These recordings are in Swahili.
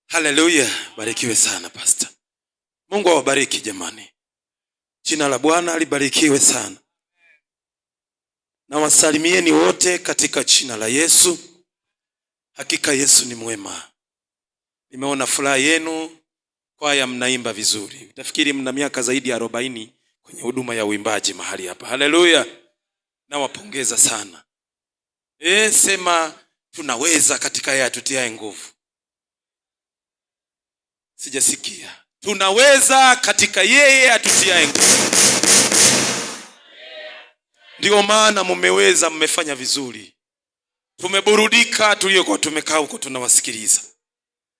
Haleluya, barikiwe sana pastor. Mungu awabariki jamani. Jina la Bwana libarikiwe sana. Na wasalimieni wote katika jina la Yesu. Hakika Yesu ni mwema. Nimeona furaha yenu, kwaya mnaimba vizuri. Utafikiri mna miaka zaidi ya 40 kwenye huduma ya uimbaji mahali hapa. Haleluya. Na wapongeza sana. Sema tunaweza katika yeye atutiaye nguvu. Sijasikia. Tunaweza katika yeye atutiaye nguvu. Ndio maana mmeweza, mmefanya vizuri. Tumeburudika tuliokuwa tumekaa huko tunawasikiliza.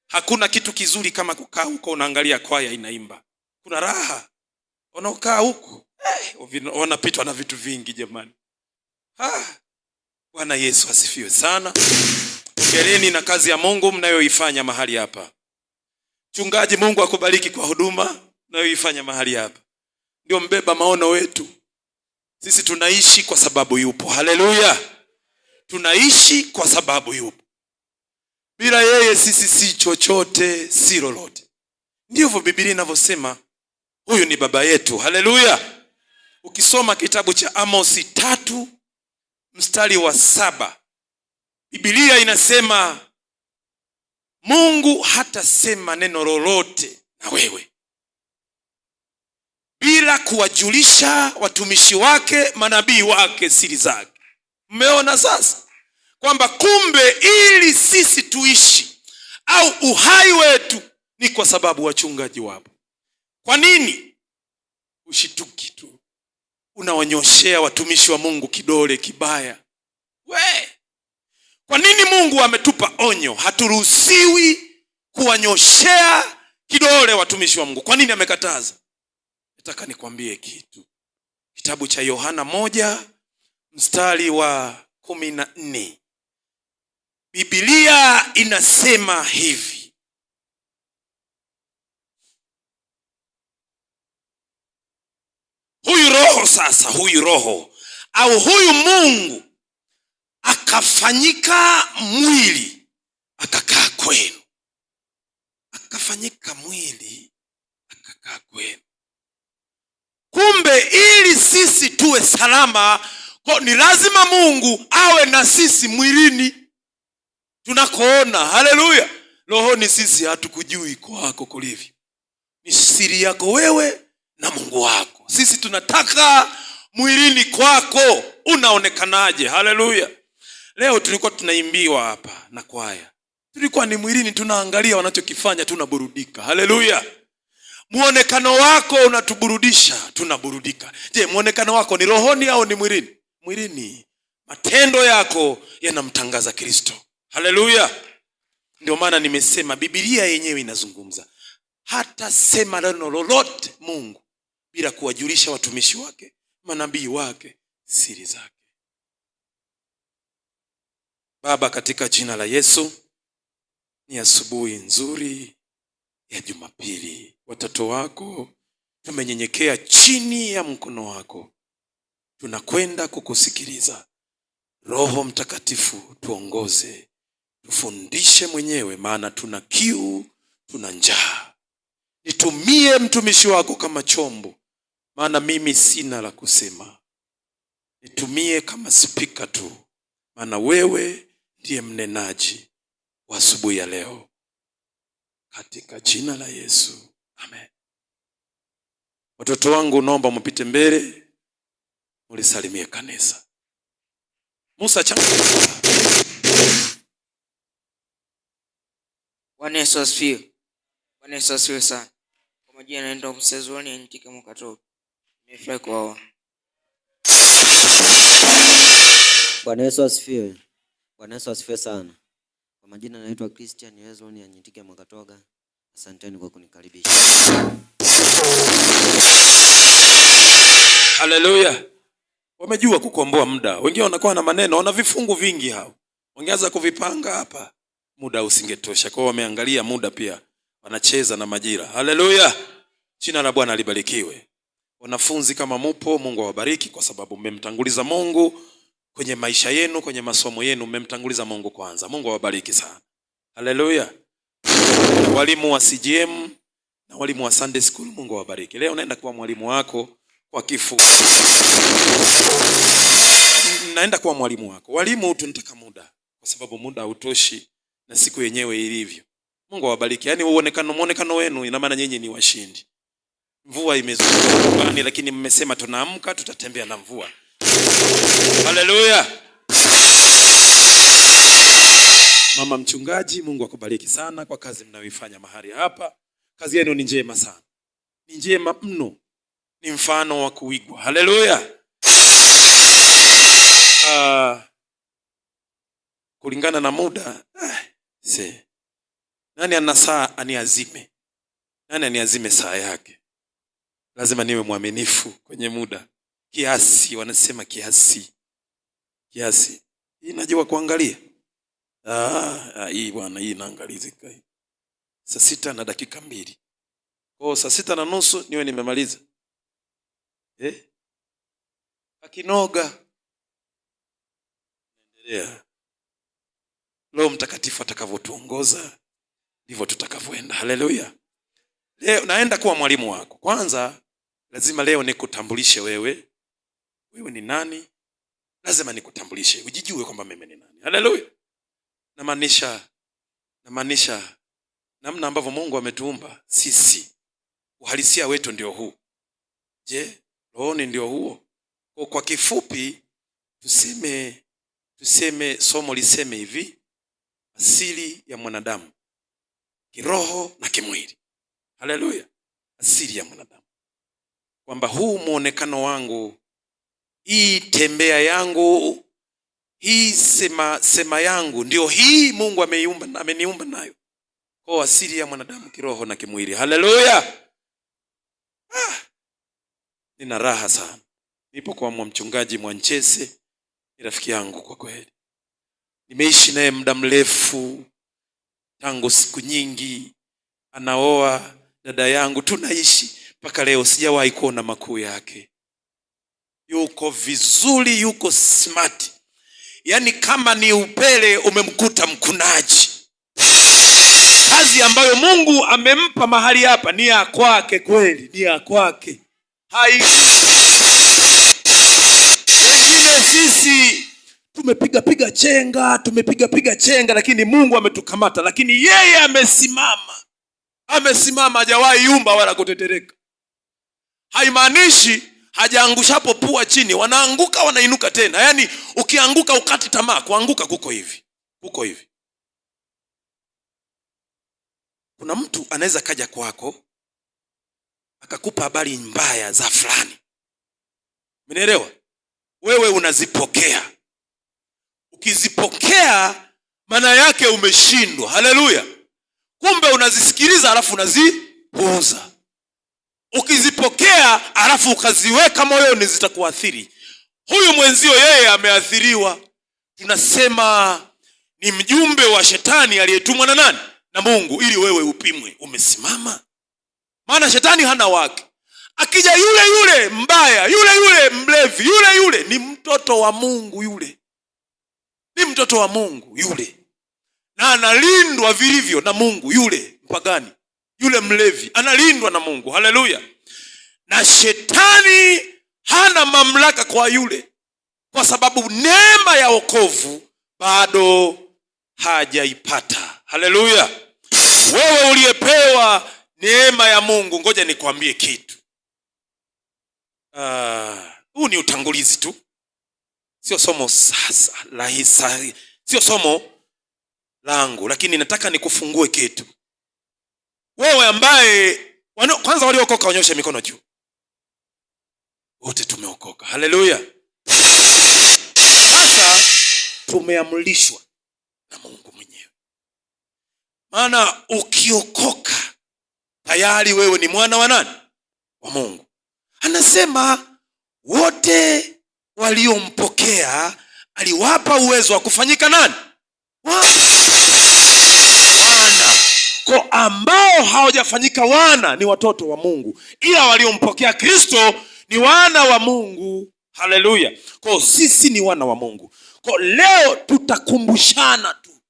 Hakuna kitu kizuri kama kukaa huko unaangalia kwaya inaimba. Kuna raha. Wanaokaa huko wanapitwa na vitu vingi jamani. Bwana Yesu asifiwe sana. Hongereni na kazi ya Mungu mnayoifanya mahali hapa. Mchungaji, Mungu akubariki kwa huduma mnayoifanya mahali hapa. Ndio mbeba maono wetu. Sisi tunaishi kwa sababu yupo. Haleluya. Tunaishi kwa sababu yupo. Bila yeye sisi si chochote, si lolote. Ndivyo Biblia inavyosema. Huyu ni baba yetu. Haleluya. Ukisoma kitabu cha Amos 3 mstari wa 7, Biblia inasema Mungu hatasema neno lolote na wewe bila kuwajulisha watumishi wake, manabii wake, siri zake. Mmeona sasa kwamba kumbe ili sisi tuishi au uhai wetu ni kwa sababu wachungaji wapo. Kwa nini ushituki tu unawanyoshea watumishi wa Mungu kidole kibaya? Kwa nini Mungu ametupa onyo haturuhusiwi kuwanyoshea kidole watumishi wa Mungu? Kwa nini amekataza? Nataka nikwambie kitu. Kitabu cha Yohana 1 mstari wa 14. Biblia inasema hivi. Huyu roho sasa, huyu roho au huyu Mungu akafanyika mwili akakaa kwenu. Akafanyika mwili akakaa kwenu. Kumbe ili sisi tuwe salama, ni lazima Mungu awe na sisi mwilini tunakoona. Haleluya. Rohoni sisi hatukujui kwako kulivyo. Ni siri yako wewe na Mungu wako. Sisi tunataka mwilini kwako unaonekanaje. Haleluya. Leo tulikuwa tunaimbiwa hapa na kwaya. Tulikuwa ni mwilini, tunaangalia wanachokifanya, tunaburudika. Haleluya. Muonekano wako unatuburudisha, tunaburudika. Je, muonekano wako ni rohoni au ni mwilini? Mwilini. Matendo yako yanamtangaza Kristo. Haleluya. Ndio maana nimesema Biblia yenyewe inazungumza. Hata sema neno lolote Mungu bila kuwajulisha watumishi wake, manabii wake, siri zake. Baba, katika jina la Yesu, ni asubuhi nzuri ya Jumapili. Watoto wako tumenyenyekea chini ya mkono wako. Tunakwenda kukusikiliza. Roho Mtakatifu tuongoze. Tufundishe mwenyewe, maana tuna kiu, tuna njaa. Nitumie mtumishi wako kama chombo, maana mimi sina la kusema. Nitumie kama spika tu, maana wewe ndiye mnenaji wa asubuhi ya leo. Katika jina la Yesu. Amen. Watoto wangu naomba mpite mbele, mlisalimie kanisa. Musa changu. Bwana Yesu asifiwe. Bwana Yesu asifiwe sana. Kwa majina naenda Msezoni Anyitike Mwakatobe. Nimefurahi kuwaona. Bwana Yesu asifiwe. Bwana Yesu asifiwe sana. Kwa majina naitwa Christian Hezron Anyitike Mwakatoga. Asanteni kwa kunikaribisha. Haleluya. Wamejua kukomboa muda. Wengine wanakuwa na maneno, wana vifungu vingi hao. Wangeanza kuvipanga hapa, muda usingetosha. Kwa wameangalia muda pia. Wanacheza na majira. Haleluya. Jina la Bwana libarikiwe. Wanafunzi kama mupo, Mungu awabariki kwa sababu mmemtanguliza Mungu kwenye maisha yenu, kwenye masomo yenu mmemtanguliza Mungu kwanza. Mungu awabariki sana. Haleluya. walimu wa CGM na walimu wa Sunday School, Mungu awabariki. Leo naenda kuwa mwalimu wako kwa kifupi. Naenda kuwa mwalimu wako. Walimu tunataka muda, kwa sababu muda hautoshi na siku yenyewe ilivyo. Mungu awabariki. Yaani muonekano wenu ina maana nyinyi ni washindi. Mvua imezuka, lakini mmesema tunaamka tutatembea na mvua. Haleluya. Mama mchungaji, Mungu akubariki sana kwa kazi mnayoifanya mahali hapa. Kazi yenu ni njema sana. Ni njema mno. Ni mfano wa kuigwa. Haleluya. Kulingana na muda, nani ana saa aniazime? Nani aniazime saa yake? Lazima niwe mwaminifu kwenye muda. Kiasi, wanasema kiasi. Kiasi. Hii najua kuangalia. Hii bwana, hii naangalizika hii. 6 na dakika 2. Kwa 6 na nusu niwe nimemaliza. Akinoga. Endelea. Roho Mtakatifu atakavyotuongoza ndivyo tutakavyoenda. Haleluya. Leo naenda kuwa mwalimu wako. Kwanza lazima leo nikutambulishe wewe. Wewe ni nani? Lazima nikutambulishe. Ujijue kwamba mimi ni nani. Haleluya. Namaanisha namna ambavyo Mungu ametuumba sisi. Uhalisia wetu ndio huu. Je, rohoni ndio huo? Kwa kifupi tuseme somo liseme hivi: asili ya mwanadamu, kiroho na kimwili. Haleluya. Asili ya mwanadamu. Kwamba huu muonekano wangu, hii tembea yangu, hii sema yangu, ndio hii Mungu ameniumba nayo. Kwa asili ya mwanadamu, kiroho na kimwili. Haleluya. Nina raha sana. Nipo kwa mchungaji Mwanchese, ni rafiki yangu kwa kweli. Nimeishi naye muda mrefu, tangu siku nyingi. Anaoa dada yangu, tunaishi mpaka leo, sijawahi kuona makuu yake. Yuko vizuri, yuko smart. Yaani kama ni upele umemkuta mkunaji. Kazi ambayo Mungu amempa mahali hapa ni ya kwake kweli, ni ya kwake. Wengine sisi tumepiga chenga, lakini Mungu ametukamata, lakini yeye amesimama, hajawahi yumba wala kutetereka. Haimaanishi hajaangushapo pua chini, wanaanguka wanainuka tena. Yaani ukianguka ukati tamaa, kuanguka kuko hivi. Kuna mtu anaweza kaja kwako akakupa habari mbaya za fulani. Umeelewa? Wewe unazipokea. Ukizipokea maana yake umeshindwa. Haleluya. Kumbe unazisikiliza alafu unazipuuza. Ukizipokea alafu ukaziweka moyoni, zitakuathiri. Huyu mwenzio yeye ameathiriwa. Tunasema ni mjumbe wa shetani aliyetumwa na nani? Na Mungu, ili wewe upimwe umesimama. Maana shetani hana wake. Akija yule mbaya, yule mlevi, yule ni mtoto wa Mungu yule. Ni mtoto wa Mungu yule. Na analindwa vilivyo na Mungu yule mpagani. Yule mlevi analindwa na Mungu. Haleluya. Na shetani hana mamlaka kwa yule, kwa sababu neema ya wokovu bado hajaipata. Haleluya. Wewe uliyepewa neema ya Mungu, ngoja nikwambie kitu. Huu ni utangulizi tu. Sio somo sasa rahisi, sio somo langu, lakini nataka nikufungue kitu. Wewe ambaye kwanza waliokoka wanyoshe mikono juu. Wote tumeokoka. Haleluya. Sasa tumeamrishwa na Mungu mwenyewe. Maana ukiokoka tayari wewe ni mwana wa nani? Wa Mungu. Anasema wote waliompokea aliwapa uwezo wa kufanyika nani? Wana. Kwa ambao hawajafanyika wana ni watoto wa Mungu, ila waliompokea Kristo ni wana wa Mungu. Haleluya. Kwa sisi ni wana wa Mungu. Kwa leo tutakumbushana tu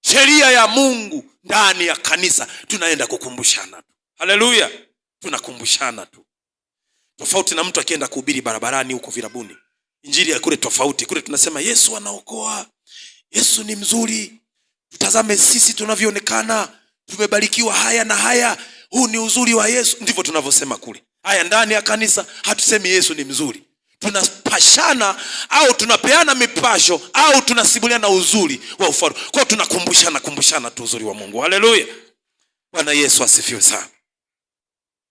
sheria ya Mungu ndani ya kanisa tunaenda kukumbushana tu. Haleluya, tunakumbushana tu. Tofauti na mtu akienda kuhubiri barabarani huko virabuni. Injili ya kule tofauti. Kule tunasema Yesu anaokoa, Yesu ni mzuri, tutazame sisi tunavyoonekana, tumebarikiwa haya na haya, huu ni uzuri wa Yesu. Ndivyo tunavyosema kule. Haya, ndani ya kanisa hatusemi Yesu ni mzuri. Tunapashana au tunapeana mipasho au tunasimuliana uzuri wa ufalme. Kwa tunakumbushana tu uzuri wa Mungu. Haleluya, Bwana Yesu asifiwe sana.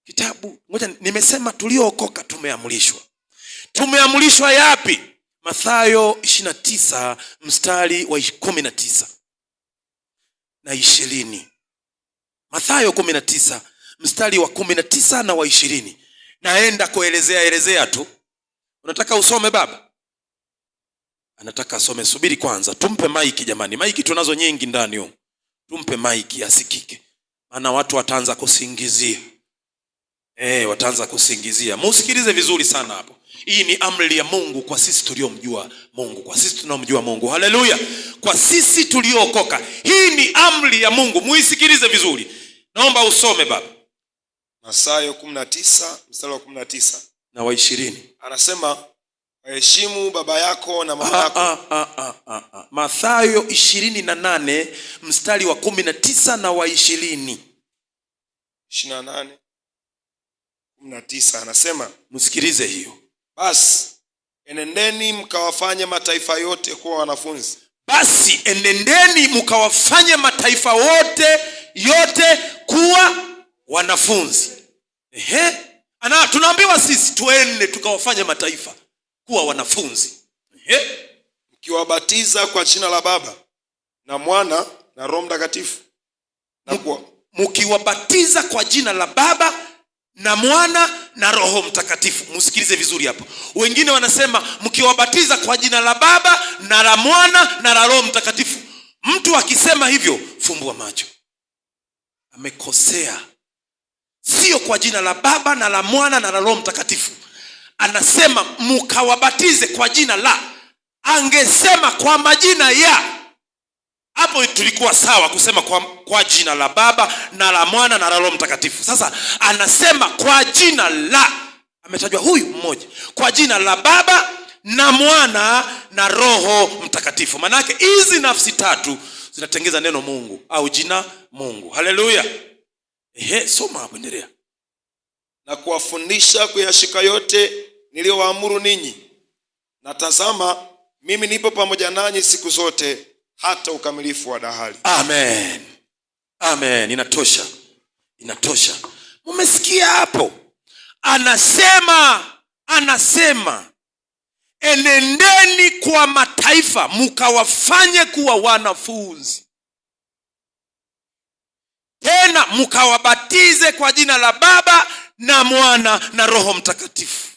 Kitabu ngoja, nimesema tuliookoka tumeamrishwa. Tumeamrishwa yapi? Mathayo 29 mstari wa 19 na 20. Mathayo 19 mstari wa 19 na wa 20. Naenda kuelezea tu. Unataka usome baba? Anataka asome. Subiri kwanza, tumpe maiki jamani. Maiki tunazo nyingi ndani huko. Tumpe maiki asikike. Maana watu wataanza kusingizia. Wataanza kusingizia. Musikilize vizuri sana hapo. Hii ni amri ya Mungu kwa sisi tuliomjua Mungu. Kwa sisi tunaomjua Mungu. Haleluya. Kwa sisi tuliookoka. Hii ni amri ya Mungu. Muisikilize vizuri. Naomba usome baba. Mathayo 19 mstari wa 19 na wa 20. Anasema, waheshimu baba yako na mama yako. Mathayo 28 mstari wa 19 na wa 20. 28 19 anasema, msikilize hiyo. Basi enendeni mkawafanye mataifa yote kuwa wanafunzi. Basi enendeni mkawafanye mataifa yote kuwa wanafunzi. Tunaambiwa sisi tuende tukawafanye mataifa kuwa wanafunzi. Mkiwabatiza kwa jina la Baba na Mwana na Roho Mtakatifu. Mkiwabatiza kwa jina la Baba na Mwana na Roho Mtakatifu. Msikilize vizuri hapo. Wengine wanasema mkiwabatiza kwa jina la Baba na la Mwana na la Roho Mtakatifu. Mtu akisema hivyo, fumbua macho, amekosea. Sio kwa jina la Baba na la Mwana na la Roho Mtakatifu. Anasema mkawabatize kwa jina la. Angesema kwa majina ya. Hapo tulikuwa sawa kusema kwa jina la Baba na la Mwana na la Roho Mtakatifu. Sasa anasema kwa jina la. Ametajwa huyu mmoja. Kwa jina la Baba na Mwana na Roho Mtakatifu. Maana yake hizi nafsi tatu zinatengeza neno Mungu au jina Mungu. Haleluya. Soma hapo, endelea. Na kuwafundisha kuyashika yote niliyowaamuru ninyi. Na tazama, mimi nipo pamoja nanyi siku zote hata ukamilifu wa dahari. Amen. Amen. Inatosha. Mumesikia hapo? Anasema enendeni kwa mataifa mkawafanye kuwa wanafunzi. Tena mkawabatize kwa jina la Baba na Mwana na Roho Mtakatifu.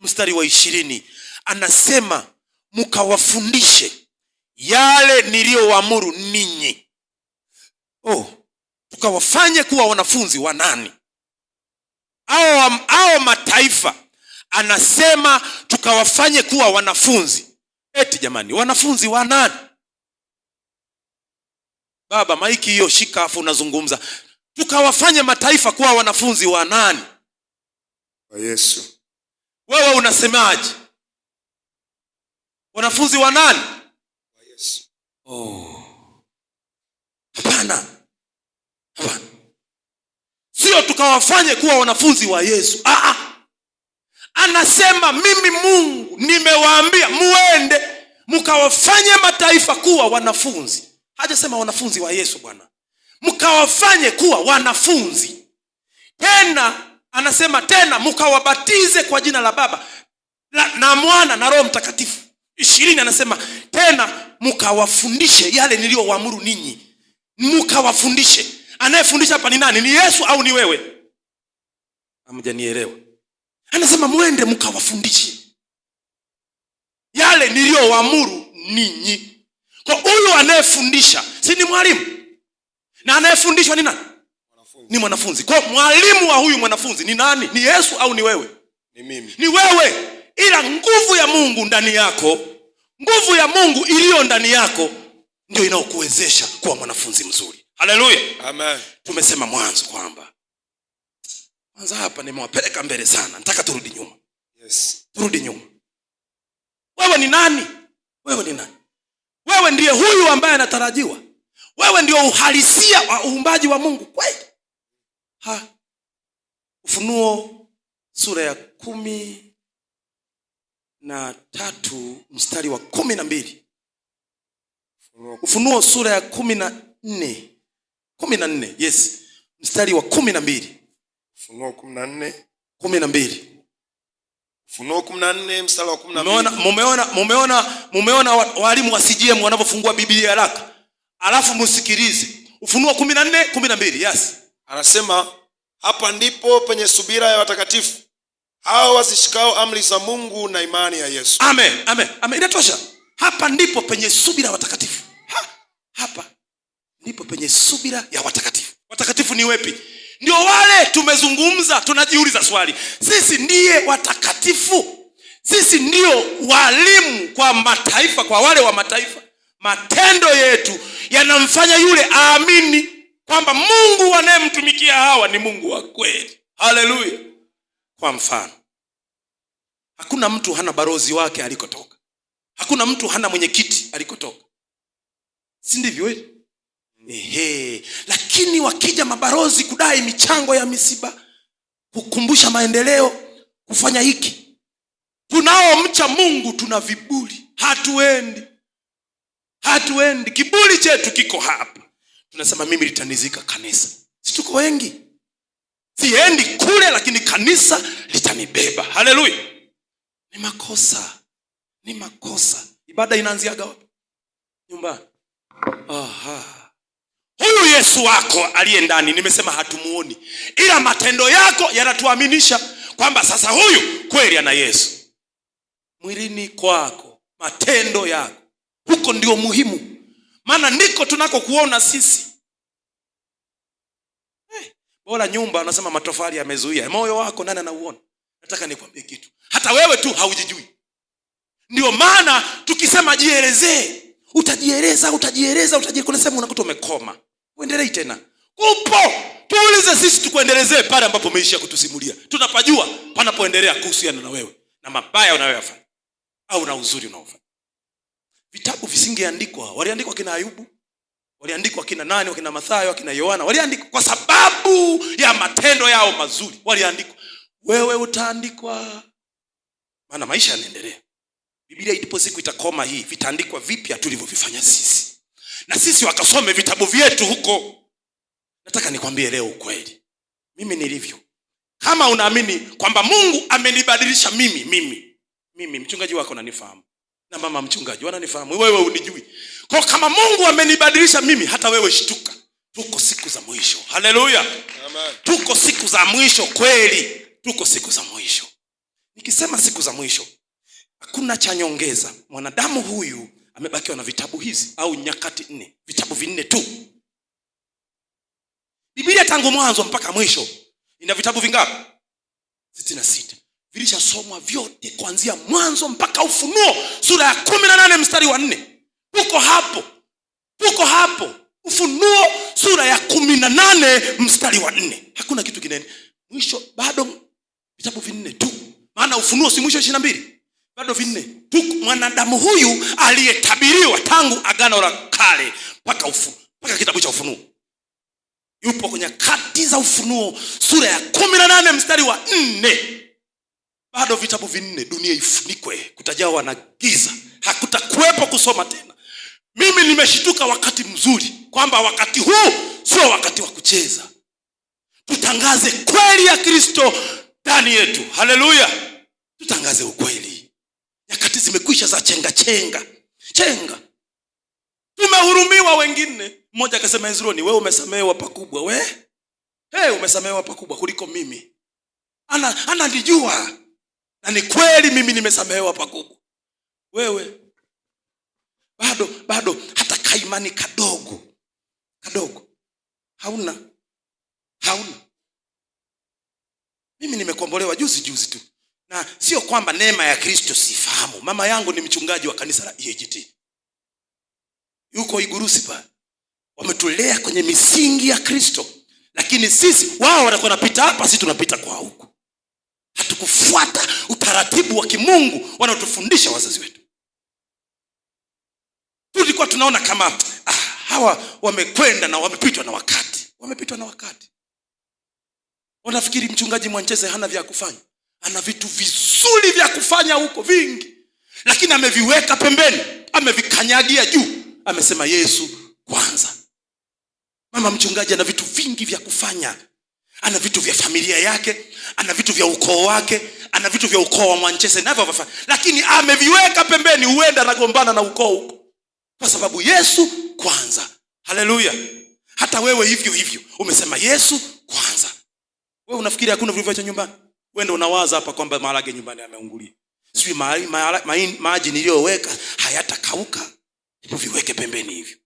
Mstari wa 20 anasema mkawafundishe yale niliyowaamuru ninyi. Tukawafanye kuwa wanafunzi wa nani? Hao mataifa. Anasema tukawafanye kuwa wanafunzi. Eti jamani, wanafunzi wa nani? Baba, maiki hiyo shika afu unazungumza. Tukawafanye mataifa kuwa wanafunzi wa nani? Wa Yesu. Wewe unasemaje? Wanafunzi wa nani? Wa Yesu. Hapana. Sio tukawafanye kuwa wanafunzi wa Yesu. Anasema mimi Mungu nimewaambia muende mkawafanye mataifa kuwa wanafunzi. Hajasema wanafunzi wa Yesu bwana. Mkawafanye kuwa wanafunzi. Tena anasema tena mkawabatize kwa jina la Baba na Mwana na Roho Mtakatifu. 20 anasema tena mkawafundishe yale niliyowaamuru ninyi. Mkawafundishe. Anayefundisha hapa ni nani? Ni Yesu au ni wewe? Hamjanielewa. Anasema muende mkawafundishe yale niliyowaamuru ninyi. Kwa huyu anayefundisha si ni mwalimu? Na anayefundishwa ni nani? Ni mwanafunzi. Kwa mwalimu wa huyu mwanafunzi ni nani? Ni Yesu au ni wewe? Ni mimi. Ni wewe. Ila nguvu ya Mungu ndani yako, nguvu ya Mungu iliyo ndani yako ndio inaokuwezesha kuwa mwanafunzi mzuri. Haleluya. Amen. Tumesema mwanzo kwamba kwanza hapa nimewapeleka mbele sana. Nataka turudi nyuma. Yes. Turudi nyuma. Wewe ni nani? Wewe ni nani? Wewe ndiye huyu ambaye anatarajiwa. Wewe ndio uhalisia wa uumbaji wa Mungu kweli. Ufunuo sura ya 13 mstari wa 12. Ufunuo sura ya 14. Yes. Mstari wa 12. Ufunuo 14. 12. Ufunuo 14 mstari wa 12. Mumeona walimu wa CGM wanavyofungua Biblia haraka. Alafu msikilize. Ufunuo 14:12. Yes. Anasema hapa ndipo penye subira ya watakatifu, hao wazishikao amri za Mungu na imani ya Yesu. Amen. Inatosha. Hapa ndipo penye subira ya watakatifu. Hapa ndipo penye subira ya watakatifu. Watakatifu ni wepi? Ndio wale tumezungumza, tunajiuliza swali. Sisi ndiye watakatifu. Sisi ndio walimu kwa mataifa, kwa wale wa mataifa. Matendo yetu yanamfanya yule aamini kwamba Mungu wanayemtumikia hawa ni Mungu wa kweli. Haleluya. Kwa mfano, hakuna mtu hana barozi wake alikotoka. Hakuna mtu hana mwenyekiti alikotoka. Si ndivyo? Lakini wakija mabarozi kudai michango ya misiba, kukumbusha maendeleo, kufanya hiki, tunaomcha Mungu tuna viburi. Hatuendi. Kiburi chetu kiko hapa. Tunasema mimi litanizika kanisa. Si tuko wengi? Siendi kule lakini kanisa litanibeba. Haleluya. Ni makosa. Ibada inaanziaga wapi? Nyumbani. Huyu Yesu wako aliye ndani, nimesema hatumuoni, ila matendo yako yanatuaminisha kwamba sasa huyu kweli ana Yesu. Mwilini kwako, matendo yako, huko ndio muhimu. Maana ndiko tunako kuona sisi. Bora nyumba anasema matofali yamezuia. Moyo wako nani anauona? Nataka nikwambie kitu. Hata wewe tu haujijui. Ndio maana tukisema jielezee, utajieleza. Kuna sehemu unakuta umekoma. Uendelee tena. Upo. Tuulize sisi tukuendelezee pale ambapo umeishia kutusimulia. Tunapajua panapoendelea kuhusiana na wewe na mabaya unayoyafanya au na uzuri unaofanya. Vitabu visingeandikwa. Waliandikwa kina Ayubu, waliandikwa kina nani, wakina Mathayo, wakina Yohana. Waliandikwa kwa sababu ya matendo yao mazuri. Waliandikwa. Wewe utaandikwa. Maana maisha yanaendelea. Biblia ipo siku itakoma hii, vitaandikwa vipya tulivyovifanya sisi. Na sisi wakasome vitabu vyetu huko. Nataka nikwambie leo ukweli. Mimi nilivyo. Kama unaamini kwamba Mungu amenibadilisha mimi mchungaji wako unanifahamu. Na mama mchungaji wananifahamu. Wewe unijui. Kwa kama Mungu amenibadilisha mimi, hata wewe shtuka. Tuko siku za mwisho. Haleluya. Amen. Tuko siku za mwisho kweli. Tuko siku za mwisho. Nikisema siku za mwisho, hakuna cha nyongeza. Mwanadamu huyu amebakiwa na vitabu hizi au nyakati 4. Vitabu 4 tu. Biblia tangu mwanzo mpaka mwisho ina vitabu vingapi? 66. Vilishasomwa vyote kuanzia mwanzo mpaka Ufunuo sura ya 18 mstari wa 4. Tuko hapo. Ufunuo sura ya 18 mstari wa 4. Hakuna kitu kingine. Mwisho bado vitabu 4 tu. Maana Ufunuo si mwisho 22. Bado 4. Tu mwanadamu huyu aliyetabiriwa tangu Agano la Kale mpaka kitabu cha Ufunuo. Yupo kwenye kati za Ufunuo sura ya 18 mstari wa 4. Bado vitabu 4, dunia ifunikwe, kutajawa na giza. Hakutakuwepo kusoma tena. Mimi nimeshituka wakati mzuri kwamba wakati huu sio wakati wa kucheza. Tutangaze kweli ya Kristo ndani yetu. Haleluya. Tutangaze ukweli. Nyakati zimekwisha za chenga. Tumehurumiwa wengine. Mmoja akasema Hezroni, wewe umesamehewa pakubwa. Umesamehewa pakubwa kuliko mimi. Ananijua. Na ni kweli mimi nimesamehewa pakubwa. Wewe bado hata kaimani kadogo hauna. Mimi nimekombolewa juzi tu. Na sio kwamba neema ya Kristo sifahamu. Mama yangu ni mchungaji wa kanisa la EAGT. Yuko Igurusi pale. wametulea kwenye misingi ya Kristo, lakini sisi, wao watakuwa wanapita hapa, sisi tunapita kwa huku. Hatukufuata utaratibu wa kimungu wanaotufundisha wazazi wetu. Tulikuwa tunaona kama hawa wamekwenda na wamepitwa na wakati. Wamepitwa na wakati. Wanafikiri mchungaji Mwancheze hana vya kufanya. Ana vitu vizuri vya kufanya huko vingi, lakini ameviweka pembeni, amevikanyagia juu. Amesema Yesu kwanza. Mama mchungaji ana vitu vingi vya kufanya. Ana vitu vya familia yake, ana vitu vya ukoo wake, ana vitu vya ukoo wa Mwancheze navyo, lakini ameviweka pembeni. Huenda anagombana na ukoo huko, kwa sababu Yesu kwanza. Haleluya. Hata wewe hivyo hivyo umesema Yesu kwanza. Wewe unafikiri hakuna vilivyoacha nyumbani? Wewe ndio unawaza hapa kwamba maharage nyumbani yameungulia. Sijui maji niliyoweka hayatakauka. Viweke pembeni hivyo.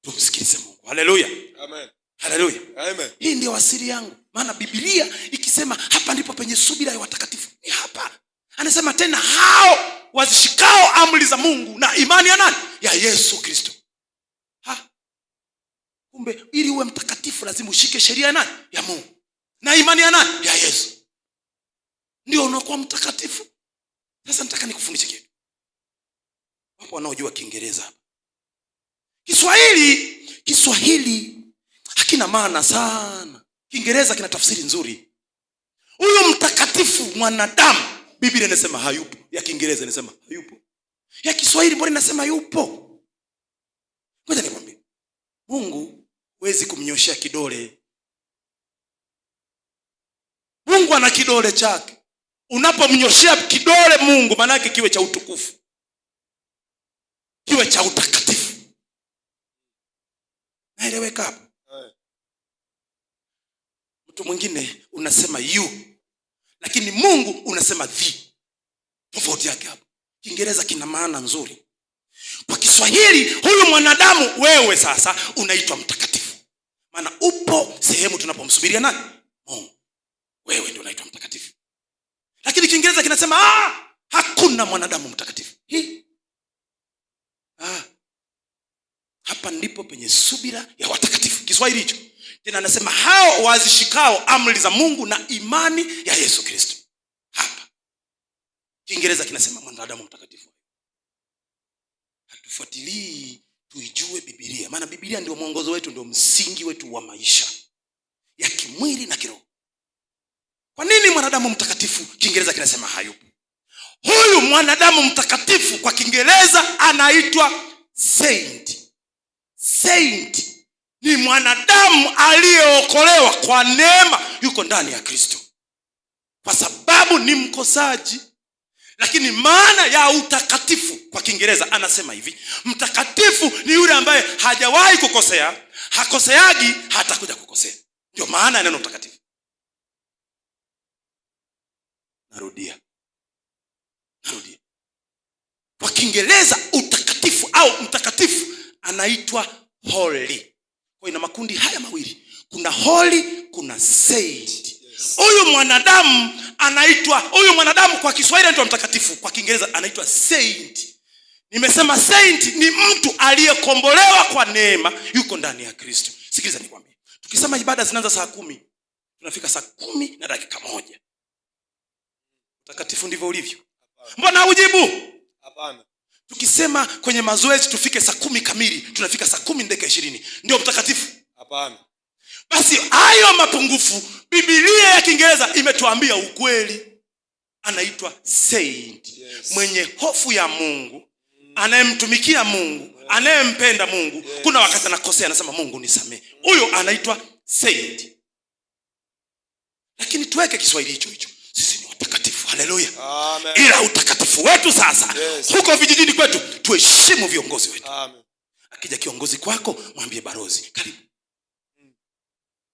Tumsikilize Mungu. Haleluya. Amen. Haleluya. Amen. Hii ndio asili yangu. Maana Biblia ikisema hapa ndipo penye subira ya watakatifu, ni hapa. Anasema tena hao wazishikao amri za Mungu na imani ya nani? Ya Yesu Kristo. Kumbe ili uwe mtakatifu lazima ushike sheria ya nani? Ya Mungu. Na imani ya nani? Ya Yesu. Ndio unakuwa mtakatifu. Sasa nataka nikufundishe kitu. Wapo wanaojua Kiingereza hapa. Kiswahili hakina maana sana. Kiingereza kina tafsiri nzuri. Huyu mtakatifu mwanadamu, Biblia inasema hayupo. Ya Kiingereza inasema hayupo. Ya Kiswahili mbona inasema yupo? Ngoja nikwambie. Mungu huwezi kumnyoshia kidole. Mungu ana kidole chake. Unapomnyoshia kidole Mungu, maana yake kiwe cha utukufu, kiwe cha utakatifu. Naeleweka hapo? Mtu mwingine unasema you, lakini Mungu unasema the. Tofauti yake hapo. Kiingereza kina maana nzuri. Kwa Kiswahili, huyu mwanadamu, wewe sasa unaitwa mtakatifu. Maana upo sehemu tunapomsubiria nani? Mungu. Wewe ndio unaitwa mtakatifu. Lakini Kiingereza kinasema hakuna mwanadamu mtakatifu. Hapa ndipo penye subira ya watakatifu. Kiswahili hicho. Tena anasema hao wazishikao amri za Mungu na imani ya Yesu Kristo. Hapa Kiingereza kinasema mwanadamu mtakatifu. Hatufuatilii tuijue Biblia. Maana Biblia ndio mwongozo wetu, ndio msingi wetu wa maisha ya kimwili na kiroho. Kwa nini mwanadamu mtakatifu Kiingereza kinasema hayupo? Huyu mwanadamu mtakatifu kwa Kiingereza anaitwa saint. Saint ni mwanadamu aliyeokolewa kwa neema, yuko ndani ya Kristo. Kwa sababu ni mkosaji. Lakini maana ya utakatifu kwa Kiingereza anasema hivi: mtakatifu ni yule ambaye hajawahi kukosea, hakoseagi, hatakuja kukosea. Ndio maana ya neno utakatifu. Narudia. Kwa Kiingereza utakatifu au mtakatifu anaitwa holy. Kwa ina makundi haya mawili. Kuna holy, kuna saint. Huyu mwanadamu kwa Kiswahili anaitwa mtakatifu, kwa Kiingereza anaitwa saint. Nimesema saint ni mtu aliyekombolewa kwa neema, yuko ndani ya Kristo. Sikiliza nikwambie. Tukisema ibada zinaanza saa 10, tunafika saa 10:01. Utakatifu ndivyo ulivyo. Mbona hujibu? Hapana. Tukisema kwenye mazoezi tufike saa 10 kamili, tunafika saa 10:20. Ndio mtakatifu? Hapana. Basi hayo mapungufu Biblia ya Kiingereza imetuambia ukweli. Anaitwa saint. Yes. Mwenye hofu ya Mungu, anayemtumikia Mungu, anayempenda Mungu. Yes. Kuna wakati anakosea anasema Mungu nisamee. Huyo anaitwa saint. Lakini tuweke Kiswahili hicho. Sisi ni watakatifu. Haleluya. Amen. Ila utakatifu wetu sasa, yes, huko vijijini kwetu tuheshimu viongozi wetu. Amen. Akija kiongozi kwako mwambie barozi, karibu.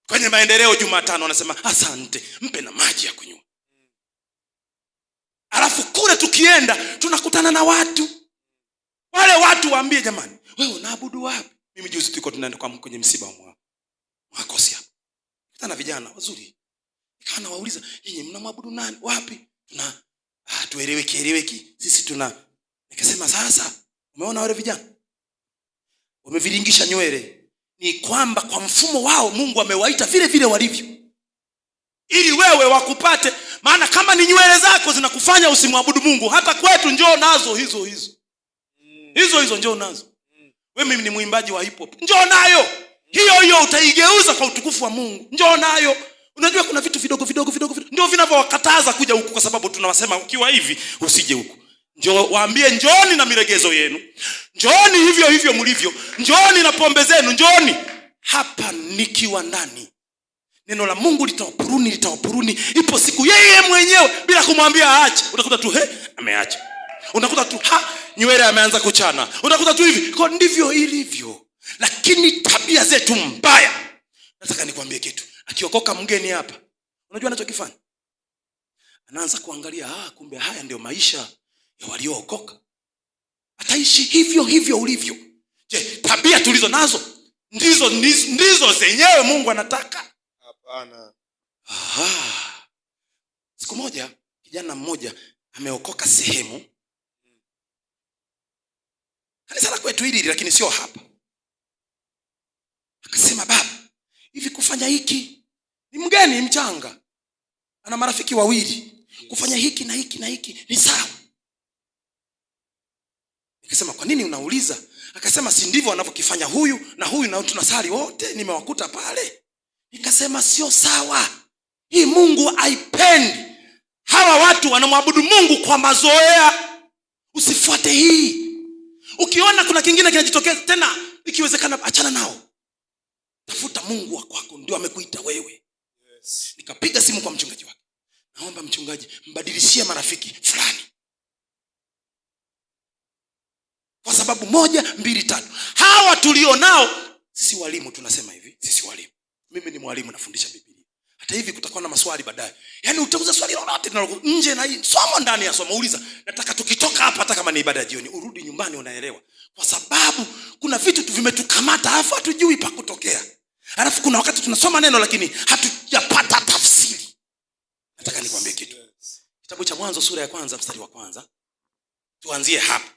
Kwenye maendeleo Jumatano anasema asante, mpe na maji ya kunywa. Alafu kule tukienda tunakutana na watu. Wale watu waambie jamani, wewe unaabudu wapi? Mimi juzi tulikuwa tunaenda kwenye msiba wa Mwakosi hapa. Kutana vijana wazuri. Nikawa nawauliza, "Nyinyi mnamwabudu nani? Wapi?" Tueleweki. Sisi nikasema sasa, umeona wale vijana? Wameviringisha nywele. ni kwamba kwa mfumo wao Mungu amewaita vile vile walivyo, ili wewe wakupate. Maana kama ni nywele zako zinakufanya usimwabudu Mungu, hata kwetu njoo nazo hizo njoo nazo. Wewe mimi ni mwimbaji wa hip hop, njoo nayo hiyo utaigeuza kwa utukufu wa Mungu, njoo nayo. Unajua kuna vitu vidogo ndio vinavyowakataza kuja huku, kwa sababu tunawasema ukiwa hivi usije huku. Njoo, waambie njooni na miregezo yenu, njooni hivyo mlivyo, njooni na pombe zenu, njooni hapa nikiwa ndani. Neno la Mungu litawapuruni. Ipo siku yeye mwenyewe bila kumwambia aache, utakuta tu ameacha. Unakuta tu nywele ameanza kuchana. Unakuta tu hivi. Kwa ndivyo ilivyo. Lakini tabia zetu mbaya. Nataka nikwambie kitu. Akiokoka mgeni hapa, unajua anachokifanya? Anaanza kuangalia, kumbe haya ndio maisha ya waliookoka. Ataishi hivyo ulivyo. Je, tabia tulizo nazo ndizo zenyewe Mungu anataka? Hapana. Siku moja kijana mmoja ameokoka sehemu, kanisa la kwetu hili lakini sio hapa. Akasema, baba, hivi kufanya hiki, ni mgeni mchanga, ana marafiki wawili, kufanya hiki na hiki ni sawa? Nikasema, kwa nini unauliza? Akasema, si ndivyo wanavyokifanya huyu na tunasali wote, nimewakuta pale. Nikasema, sio sawa. Hii Mungu haipendi. Hawa watu wanamwabudu Mungu kwa mazoea. Usifuate hii. Ukiona kuna kingine kinajitokeza tena, ikiwezekana achana nao. Tafuta Mungu wa kwako, ndio amekuita wewe. Yes. Nikapiga simu kwa mchungaji wake. Naomba mchungaji, mbadilishie marafiki fulani. Kwa sababu 1, 2, 3. Hawa tulio nao, sisi walimu tunasema hivi, sisi walimu. Mimi ni mwalimu nafundisha Biblia. Hata hivi kutakuwa na maswali baadaye. Yaani utauza swali lolote nje na hii somo ndani ya somo, uliza. Nataka tukitoka hapa, hata kama ni ibada ya jioni, urudi nyumbani unaelewa. Kwa sababu kuna vitu vimetukamata alafu hatujui pa kutokea. Alafu kuna wakati tunasoma neno lakini hatujapata tafsiri. Nataka nikwambie kitu. Kitabu cha Mwanzo sura ya 1 mstari wa 1. Tuanzie hapa.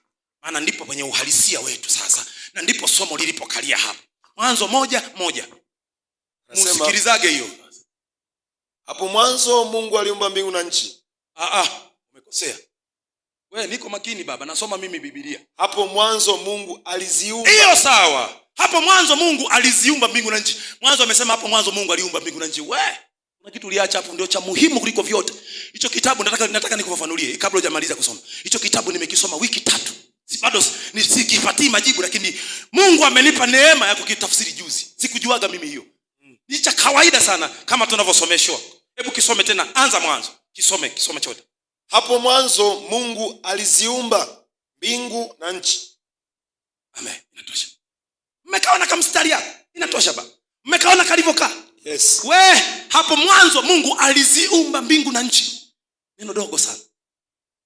Maana ndipo kwenye uhalisia wetu sasa, na ndipo somo lilipokalia hapa. Mwanzo 1:1. Msikilizage hiyo. Hapo mwanzo Mungu aliumba mbingu na nchi. Umekosea. Wewe niko makini baba, nasoma mimi Biblia. Hapo mwanzo Mungu aliziumba. Hiyo sawa. Hapo mwanzo Mungu aliziumba mbingu na nchi. Mwanzo amesema hapo mwanzo Mungu aliumba mbingu na nchi. Kuna kitu uliacha hapo ndio cha muhimu kuliko vyote. Hicho kitabu nataka nikufafanulie kabla hujamaliza kusoma. Hicho kitabu nimekisoma wiki 3. Bado sikipatii majibu, lakini Mungu amenipa neema ya kukitafsiri juzi. Sikujuaga mimi hiyo. Ni cha kawaida sana kama tunavyosomeshwa. Hebu kisome tena, anza mwanzo. Kisome chote. Hapo mwanzo Mungu aliziumba mbingu na nchi. Amen, inatosha. Mmekaona kama mstari hapo? Inatosha baba. Mmekaona kalivyokaa? Yes. Hapo mwanzo Mungu aliziumba mbingu na nchi. Neno dogo sana.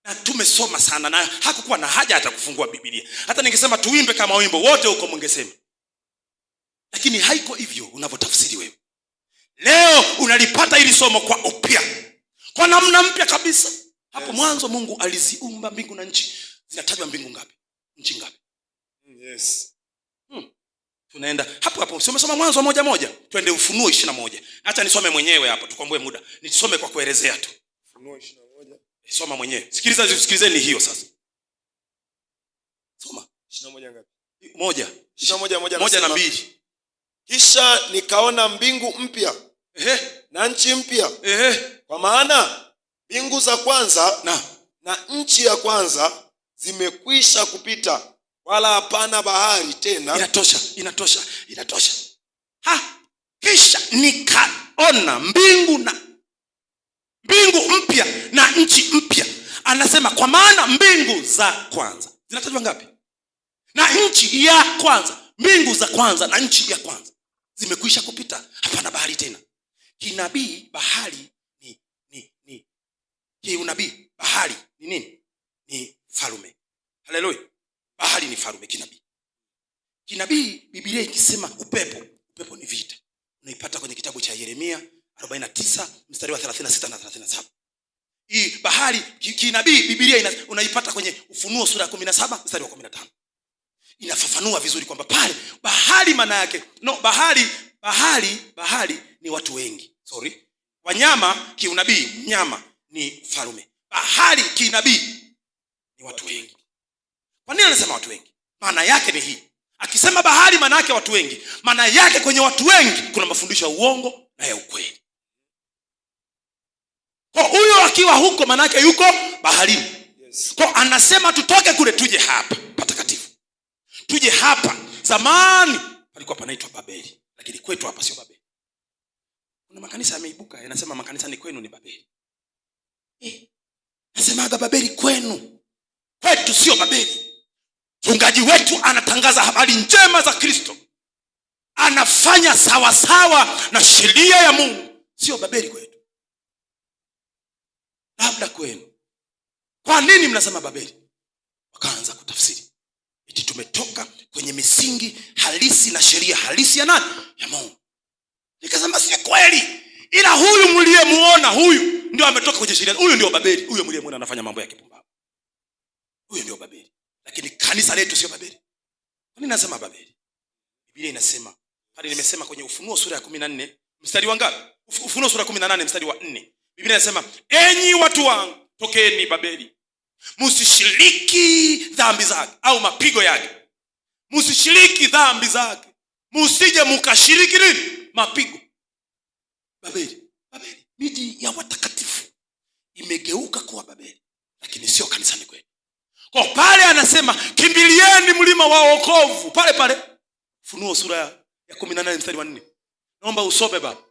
Na tumesoma sana, na hakukuwa na haja hata kufungua Biblia. Hata ningesema tuimbe kama wimbo wote huko mungesema. Lakini haiko hivyo unavyotafsiri wewe. Leo unalipata hili somo kwa upya, kwa namna mpya kabisa. Hapo mwanzo Mungu aliziumba mbingu na nchi. Zinatajwa mbingu ngapi? Nchi ngapi? Yes. Tunaenda hapo. Umesoma Mwanzo 1:1. Twende Ufunuo 21. Acha nisome mwenyewe hapo, tukomboe muda. Nisome kwa kuelezea tu. Ufunuo 21. Soma mwenyewe. Sikilizeni hiyo sasa. Soma. 21 ngapi? 1. 21 na 2. Kisha nikaona mbingu mpya na nchi mpya. Kwa maana mbingu za kwanza na nchi ya kwanza zimekwisha kupita, wala hapana bahari tena. Inatosha. Kisha nikaona mbingu mpya na nchi mpya. Anasema kwa maana mbingu za kwanza zinatajwa ngapi? Na nchi ya kwanza. Mbingu za kwanza na nchi ya kwanza zimekwisha kupita, hapana bahari tena. Kinabii bahari ni kiunabii. Bahari ni nini? Ni farume. Haleluya. Bahari ni farume kinabii. Kinabii Biblia ikisema upepo ni vita. Unaipata kwenye kitabu cha Yeremia 49 mstari wa 36 na 37. Hii bahari kinabii Biblia unaipata kwenye Ufunuo sura ya 17 mstari wa 15. inafafanua vizuri kwamba pale bahari maana yake bahari ni watu wengi. Wanyama kiunabii, mnyama ni farume. Bahari kinabii ni watu wengi. Kwa nini anasema watu wengi? Maana yake ni hii. Akisema bahari maana yake watu wengi, maana yake kwenye watu wengi kuna mafundisho ya uongo na ya ukweli. Kwa huyo akiwa huko maana yake yuko baharini. Kwa anasema tutoke kule tuje hapa patakatifu. Tuje hapa. Zamani palikuwa panaitwa Babeli, lakini kwetu hapa sio Babeli. Kuna makanisa yameibuka yanasema makanisa ni kwenu ni Babeli. Nasemaga Babeli kwenu, kwetu sio Babeli. Mchungaji wetu anatangaza habari njema za Kristo, anafanya sawa sawa na sheria ya Mungu, sio Babeli kwetu. Labda kwenu. Kwa nini mnasema Babeli? Wakaanza kutafsiri eti tumetoka kwenye misingi halisi na sheria halisi ya nani? Ya Mungu. Nikasema si kweli, ila huyu mliyemuona huyu ndio ametoka kwenye sheria. Huyu ndio Babeli. Huyu mliyemuona anafanya mambo ya kipumbavu, huyu ndio Babeli. Lakini kanisa letu sio Babeli. Kwa nini nasema Babeli? Biblia inasema hadi nimesema kwenye Ufunuo sura ya 14 mstari wa ngapi? Ufunuo sura ya 18 mstari wa 4. Biblia inasema enyi watu wangu, tokeni Babeli, msishiriki dhambi zake au mapigo yake. Msishiriki dhambi zake, msije mkashiriki nini? Mapigo. Babeli, miji ya watakatifu imegeuka kuwa Babeli, lakini sio kanisani kwetu. Kwa pale anasema kimbilieni mlima wa wokovu, pale Ufunuo sura ya 18 mstari wa 4. Naomba usome baba.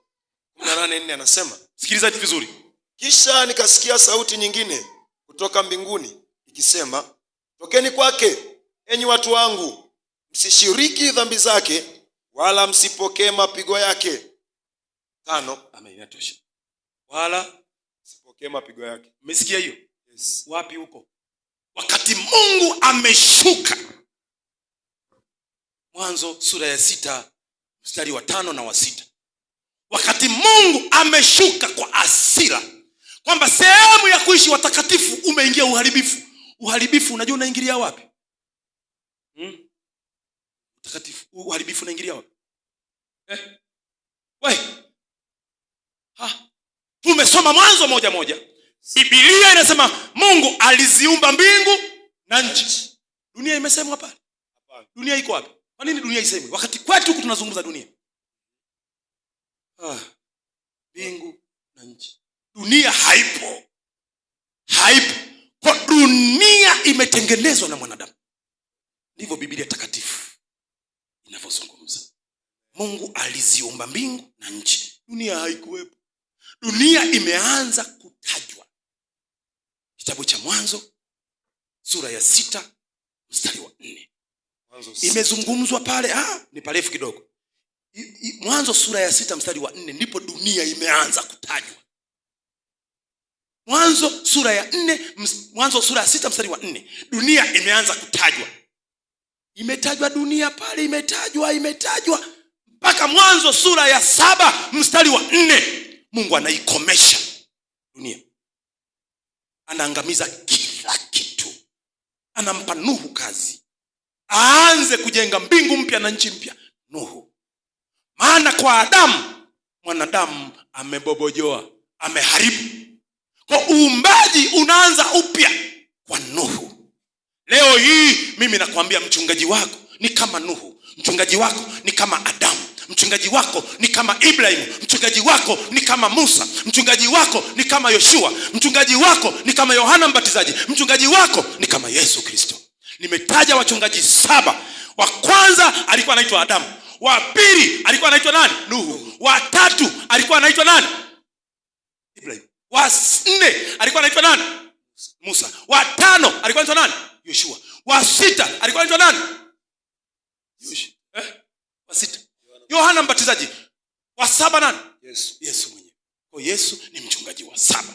18:4 anasema, sikiliza vizuri. Kisha nikasikia sauti nyingine kutoka mbinguni ikisema, tokeni kwake enyi watu wangu, msishiriki dhambi zake wala msipokee mapigo yake. 5. Amen, inatosha. Wala msipokee mapigo yake. Umesikia hiyo? Yes. Wapi huko? Wakati Mungu ameshuka. Mwanzo sura ya 6 mstari wa 5 na wa 6. Wakati Mungu ameshuka kwa hasira kwamba sehemu ya kuishi watakatifu umeingia uharibifu. Uharibifu unajua unaingilia wapi? Utakatifu, uharibifu unaingilia wapi? Tumesoma Mwanzo 1:1. Biblia inasema Mungu aliziumba mbingu na nchi. Dunia imesemwa pale? Dunia iko wapi? Kwa nini dunia isemwe? Wakati kwetu huku tunazungumza dunia. Mbingu na nchi. Dunia haipo. Kwa dunia imetengenezwa na mwanadamu. Ndivyo Biblia takatifu inavyozungumza. Mungu aliziumba mbingu na nchi. Dunia haikuwepo. Dunia imeanza kutajwa kitabu cha Mwanzo sura ya 6 mstari wa 4. Imezungumzwa pale, ni parefu kidogo. Mwanzo sura ya 6 mstari wa 4 ndipo dunia imeanza kutajwa. Mwanzo sura ya 6 mstari wa 4 dunia imeanza kutajwa. Imetajwa dunia pale, imetajwa mpaka Mwanzo sura ya 7 mstari wa 4 Mungu anaikomesha dunia. Anaangamiza kila kitu. Anampa Nuhu kazi, aanze kujenga mbingu mpya na nchi mpya. Nuhu. Maana kwa Adamu, mwanadamu amebobojoa, ameharibu. Kwa uumbaji unaanza upya kwa Nuhu. Leo hii mimi nakwambia mchungaji wako ni kama Nuhu. Mchungaji wako ni kama Adamu. Mchungaji wako ni kama Ibrahim. Mchungaji wako ni kama Musa. Mchungaji wako ni kama Yoshua. Mchungaji wako ni kama Yohana Mbatizaji. Mchungaji wako ni kama Yesu Kristo. Nimetaja wachungaji 7. Wa kwanza alikuwa anaitwa Adamu. Wa pili alikuwa anaitwa nani? Nuhu. Wa tatu alikuwa anaitwa nani? Ibrahim. Wa 4 alikuwa anaitwa nani? Musa. Wa 5 alikuwa anaitwa nani? Yoshua. Wa 6 alikuwa anaitwa nani? Wa 6 Yohana Mbatizaji. Wa 7 nani? Yesu mwenyewe. Kwa Yesu ni mchungaji wa 7.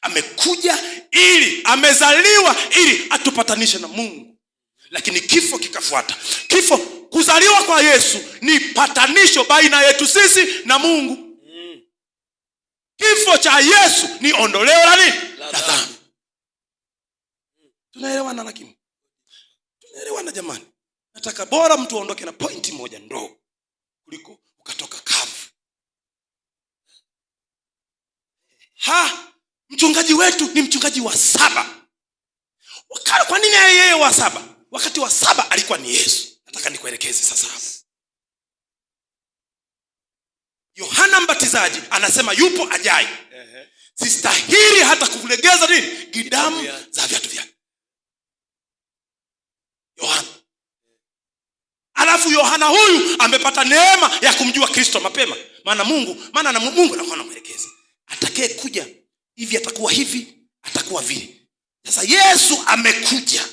Amekuja ili, amezaliwa ili atupatanishe na Mungu. Lakini kifo kikafuata. Kuzaliwa kwa Yesu ni patanisho baina yetu sisi na Mungu. Kifo cha Yesu ni ondoleo la nini? La dhambi. Tunaelewana lakini? Tunaelewana jamani? Nataka bora mtu aondoke na pointi moja ndogo kuliko ukatoka kavu. Mchungaji wetu ni mchungaji wa 7. Kwa nini yeye wa 7? Wakati wa 7 alikuwa ni Yesu. Nataka nikuelekeze sasa hapo. Yohana Mbatizaji anasema yupo ajaye. Sistahili hata kulegeza nini? Gidamu za viatu vyake. Yohana. Alafu Yohana huyu amepata neema ya kumjua Kristo mapema. Maana Mungu anakuwa anamwelekeza. Atakaye kuja hivi atakuwa hivi, atakuwa vile. Sasa Yesu amekuja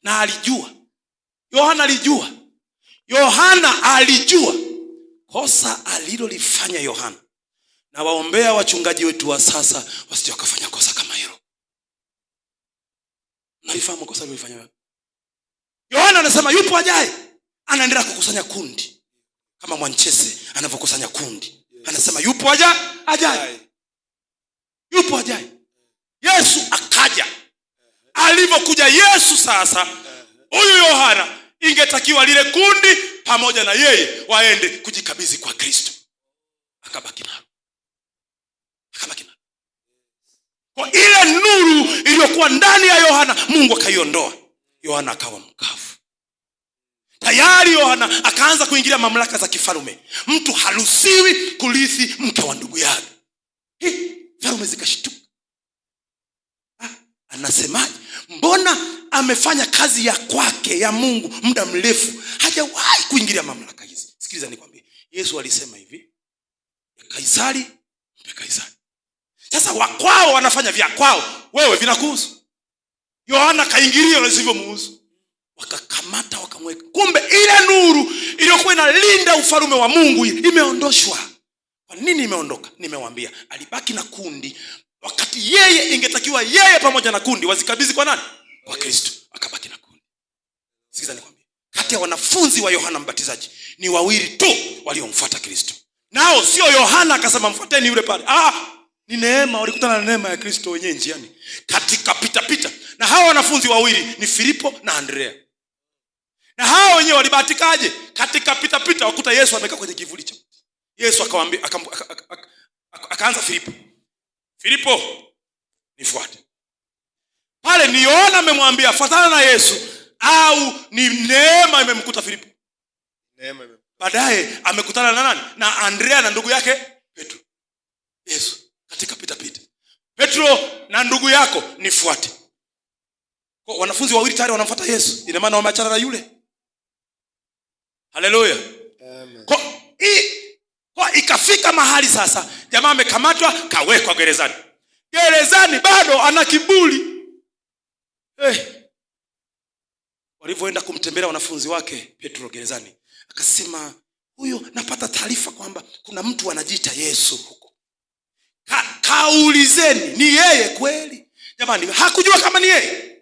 na alijua. Yohana alijua kosa alilolifanya Yohana. Na waombea wachungaji wetu wa sasa wasije wakafanya kosa kama hilo. Nalifahamu kosa alilofanya Yohana. Anasema yupo ajaye, anaendelea kukusanya kundi kama Mwanchese anavyokusanya kundi. Anasema yupo ajaye. Yupo ajaye. Yesu akaja. Alivyokuja Yesu sasa, huyu Yohana ingetakiwa lile kundi pamoja na yeye waende kujikabidhi kwa Kristo. Akabaki nalo. Kwa ile nuru iliyokuwa ndani ya Yohana, Mungu akaiondoa. Yohana akawa mkavu. Tayari Yohana akaanza kuingilia mamlaka za kifalume. Mtu haruhusiwi kurithi mke wa ndugu yake. Falume zikashtuka. Anasemaje? Mbona amefanya kazi ya kwake ya Mungu muda mrefu, hajawahi kuingilia mamlaka hizi? Sikiliza nikwambie. Yesu alisema hivi, Kaisari mpe Kaisari. Sasa wakwao wanafanya vya kwao, wewe vinakuhusu. Yohana kaingilia wasivyomuhusu. Wakakamata wakamweka. Kumbe ile nuru iliyokuwa inalinda ufalume wa Mungu imeondoshwa. Kwa nini imeondoka? Nimewaambia, alibaki na kundi. Wakati yeye ingetakiwa yeye pamoja na kundi wazikabidhi kwa nani? Kwa Kristo. Akabaki na kundi. Sikiza nikwambie. Kati ya wanafunzi wa Yohana Mbatizaji ni 2 tu waliomfuata Kristo. Nao sio Yohana akasema mfuateni yule pale. Ni neema, walikutana na neema ya Kristo wenyewe njiani. Katika pita. Na hao wanafunzi 2 ni Filipo na Andrea. Na hao wenyewe walibatikaje? Katika pita wakuta Yesu amekaa kwenye kivuli cha. Yesu akamwambia, akaanza Filipo, nifuate. Pale ni Yohana amemwambia fuatana na Yesu, au ni neema imemkuta Filipo? Neema. Baadaye amekutana na nani? Na Andrea na ndugu yake Petro. Yesu katika pita. Petro na ndugu yako nifuate. Kwa wanafunzi 2 tayari wanamfuata Yesu. Ina maana wameachana na yule. Haleluya. Amen. Kwa ikafika mahali sasa jamaa amekamatwa, kawekwa gerezani. Gerezani bado ana kiburi. Walivyoenda kumtembelea wanafunzi wake Petro gerezani, akasema, huyo napata taarifa kwamba kuna mtu anajiita Yesu huko. Kaulizeni, ni yeye kweli? Jamani, hakujua kama ni yeye.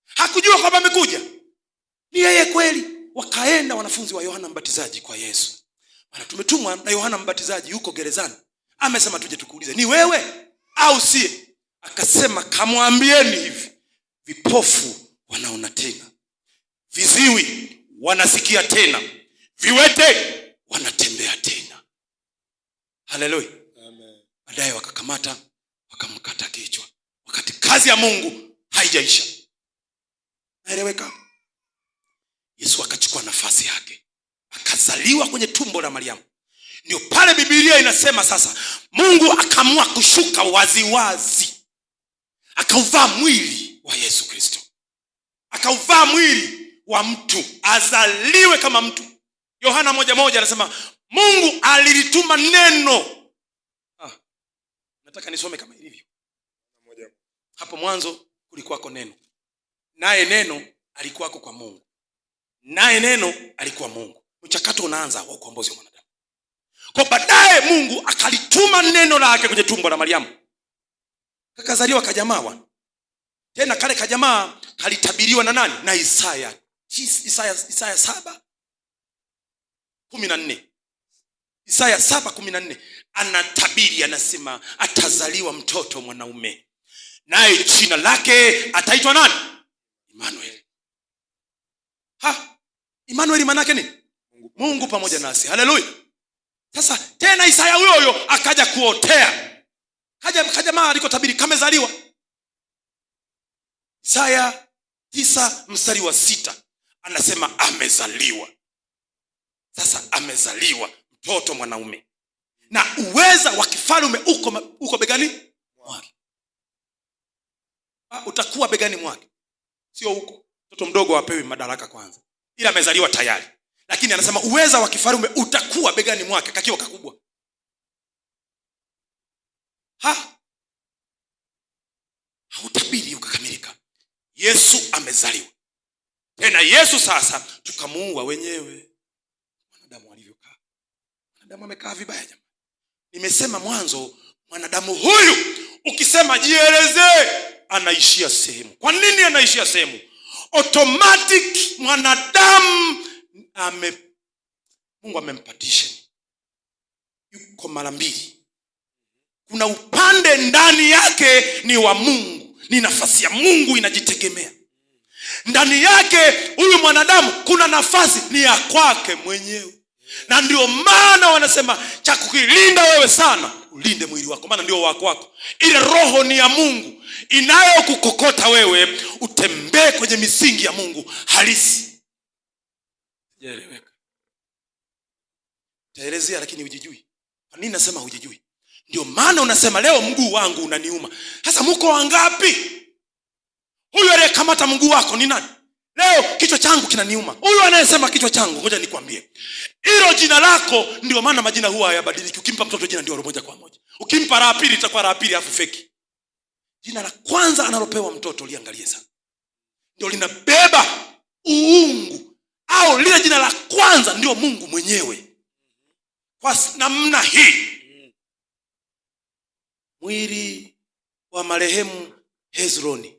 Hakujua kwamba amekuja. Ni yeye kweli? Wakaenda wanafunzi wa Yohana Mbatizaji kwa Yesu. Bwana, tumetumwa na Yohana Mbatizaji yuko gerezani. Amesema tuje tukuulize, ni wewe au si? Akasema, kamwambieni hivi, vipofu wanaona tena, viziwi wanasikia tena, viwete wanatembea tena. Haleluya. Amen. Baadaye wakakamata, wakamkata kichwa. Wakati kazi ya Mungu haijaisha. Naeleweka? Yesu akachukua nafasi yake. Akazaliwa kwenye tumbo la Mariamu. Ndio pale Biblia inasema sasa Mungu akaamua kushuka waziwazi. Akauvaa mwili wa Yesu Kristo. Akauvaa mwili wa mtu, azaliwe kama mtu. Yohana 1:1 anasema Mungu alilituma neno. Nataka nisome kama ilivyo. Hapo mwanzo kulikuwako neno. Naye neno alikuwako kwa Mungu. Naye neno alikuwa Mungu. Mchakato unaanza wa ukombozi wa mwanadamu. Kwa baadaye Mungu akalituma neno lake kwenye tumbo la Mariamu. Kakazaliwa kajamaa. Tena kale kajamaa kalitabiriwa na nani? Na Isaya 7:14. Isaya 7:14 anatabiri, anasema atazaliwa mtoto mwanaume, naye jina lake ataitwa nani? Emmanuel. Emmanuel maana yake nini? Mungu pamoja nasi. Haleluya. Sasa tena Isaya huyo akaja kuotea. Kaja mara alikotabiri kamezaliwa. Isaya 9:6 anasema amezaliwa. Sasa amezaliwa mtoto mwanaume. Na uweza wa kifalme uko begani mwake. Utakuwa begani mwake. Sio huko. Mtoto mdogo apewi madaraka kwanza. Ila amezaliwa tayari. Lakini anasema uweza wa kifalme utakuwa begani mwake kakiwa kakubwa. Hautabiri ukakamilika. Yesu amezaliwa. Tena Yesu sasa tukamuua wenyewe. Mwanadamu alivyokaa. Mwanadamu amekaa vibaya jamani. Nimesema mwanzo mwanadamu huyu ukisema jielezee anaishia sehemu. Kwa nini anaishia sehemu? Automatic mwanadamu Mungu amempatisha. Yuko mara mbili. Kuna upande ndani yake ni wa Mungu. Ni nafasi ya Mungu inajitegemea. Ndani yake huyu mwanadamu kuna nafasi ni ya kwake mwenyewe. Na ndio maana wanasema cha kukilinda wewe sana, ulinde mwili wako, maana ndio wako. Ile roho ni ya Mungu inayokukokota wewe utembee kwenye misingi ya Mungu halisi. Sijaeleweka. Taelezea lakini hujijui. Kwa nini nasema hujijui? Ndio maana unasema leo mguu wangu unaniuma. Sasa mko wangapi? Huyu aliyekamata mguu wako ni nani? Leo kichwa changu kinaniuma. Huyu anayesema kichwa changu, ngoja nikwambie. Hilo jina lako ndio maana majina huwa hayabadiliki. Ukimpa mtoto jina ndio moja kwa moja. Ukimpa la pili itakuwa la pili afu feki. Jina la kwanza analopewa mtoto liangalie sana. Ndio linabeba uungu. Au lile jina la kwanza ndio Mungu mwenyewe. Kwa namna hii mwili wa marehemu Hezroni.